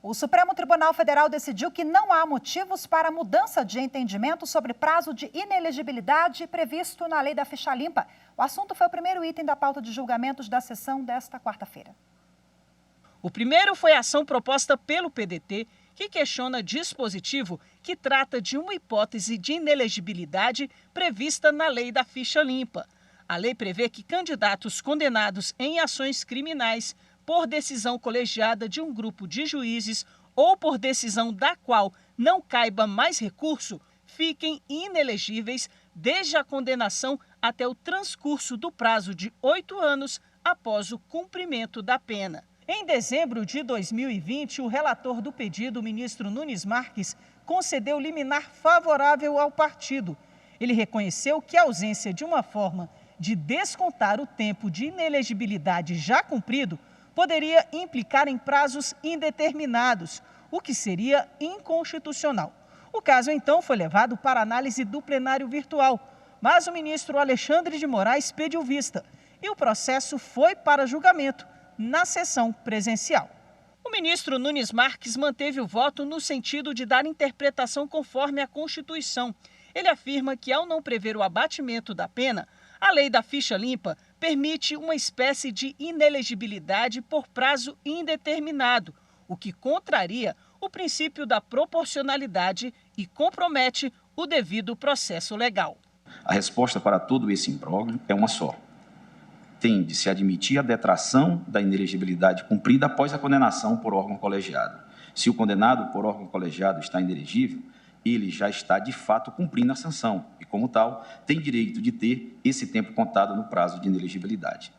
O Supremo Tribunal Federal decidiu que não há motivos para mudança de entendimento sobre prazo de inelegibilidade previsto na lei da ficha limpa. O assunto foi o primeiro item da pauta de julgamentos da sessão desta quarta-feira. O primeiro foi a ação proposta pelo PDT, que questiona dispositivo que trata de uma hipótese de inelegibilidade prevista na lei da ficha limpa. A lei prevê que candidatos condenados em ações criminais por decisão colegiada de um grupo de juízes ou por decisão da qual não caiba mais recurso, fiquem inelegíveis desde a condenação até o transcurso do prazo de 8 anos após o cumprimento da pena. Em dezembro de 2020, o relator do pedido, o ministro Nunes Marques, concedeu liminar favorável ao partido. Ele reconheceu que a ausência de uma forma de descontar o tempo de inelegibilidade já cumprido poderia implicar em prazos indeterminados, o que seria inconstitucional. O caso, então, foi levado para análise do plenário virtual, mas o ministro Alexandre de Moraes pediu vista e o processo foi para julgamento na sessão presencial. O ministro Nunes Marques manteve o voto no sentido de dar interpretação conforme a Constituição. Ele afirma que, ao não prever o abatimento da pena, a lei da ficha limpa permite uma espécie de inelegibilidade por prazo indeterminado, o que contraria o princípio da proporcionalidade e compromete o devido processo legal. A resposta para todo esse imbróglio é uma só. Tem de se admitir a detração da inelegibilidade cumprida após a condenação por órgão colegiado. Se o condenado por órgão colegiado está inelegível, ele já está, de fato, cumprindo a sanção e, como tal, tem direito de ter esse tempo contado no prazo de inelegibilidade.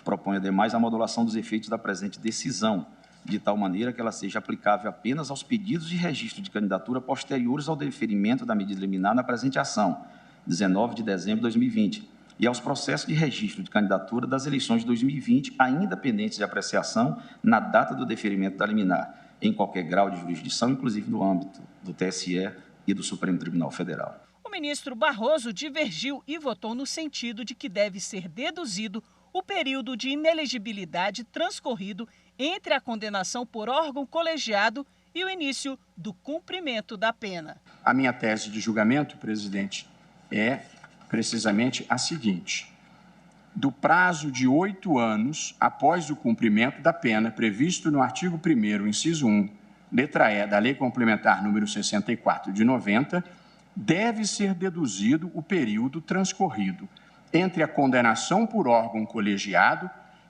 Propõe, ademais, a modulação dos efeitos da presente decisão, de tal maneira que ela seja aplicável apenas aos pedidos de registro de candidatura posteriores ao deferimento da medida liminar na presente ação, 19 de dezembro de 2020, e aos processos de registro de candidatura das eleições de 2020, ainda pendentes de apreciação na data do deferimento da liminar, em qualquer grau de jurisdição, inclusive no âmbito do TSE e do Supremo Tribunal Federal. O ministro Barroso divergiu e votou no sentido de que deve ser deduzido o período de inelegibilidade transcorrido entre a condenação por órgão colegiado e o início do cumprimento da pena. A minha tese de julgamento, presidente, é precisamente a seguinte: do prazo de 8 anos após o cumprimento da pena previsto no artigo 1º, inciso 1, letra E da Lei Complementar número 64 de 90, deve ser deduzido o período transcorrido entre a condenação por órgão colegiado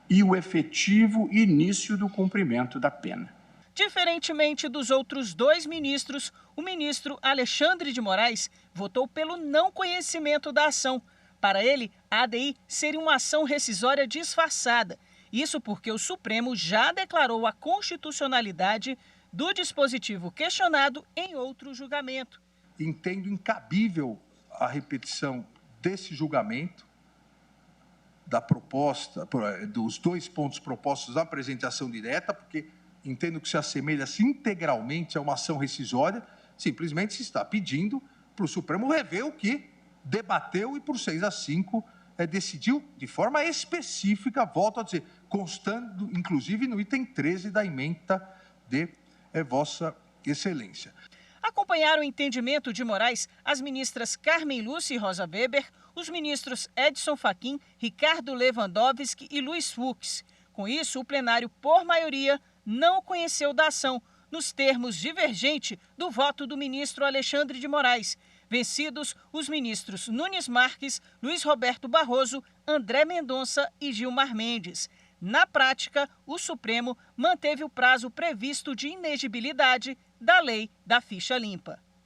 e o efetivo início do cumprimento da pena. Diferentemente dos outros dois ministros, o ministro Alexandre de Moraes votou pelo não conhecimento da ação. Para ele, a ADI seria uma ação rescisória disfarçada. Isso porque o Supremo já declarou a constitucionalidade do dispositivo questionado em outro julgamento. Entendo incabível a repetição desse julgamento, da proposta, dos 2 pontos propostos na apresentação direta, porque entendo que se assemelha-se integralmente a uma ação rescisória. Simplesmente se está pedindo para o Supremo rever o que debateu e por 6-5 decidiu de forma específica, volto a dizer, constando inclusive no item 13 da ementa de Vossa Excelência. Acompanharam o entendimento de Moraes as ministras Carmen Lúcia e Rosa Weber, os ministros Edson Fachin, Ricardo Lewandowski e Luiz Fux. Com isso, o plenário, por maioria, não conheceu da ação, nos termos divergentes do voto do ministro Alexandre de Moraes, vencidos os ministros Nunes Marques, Luiz Roberto Barroso, André Mendonça e Gilmar Mendes. Na prática, o Supremo manteve o prazo previsto de inegibilidade da lei da ficha limpa.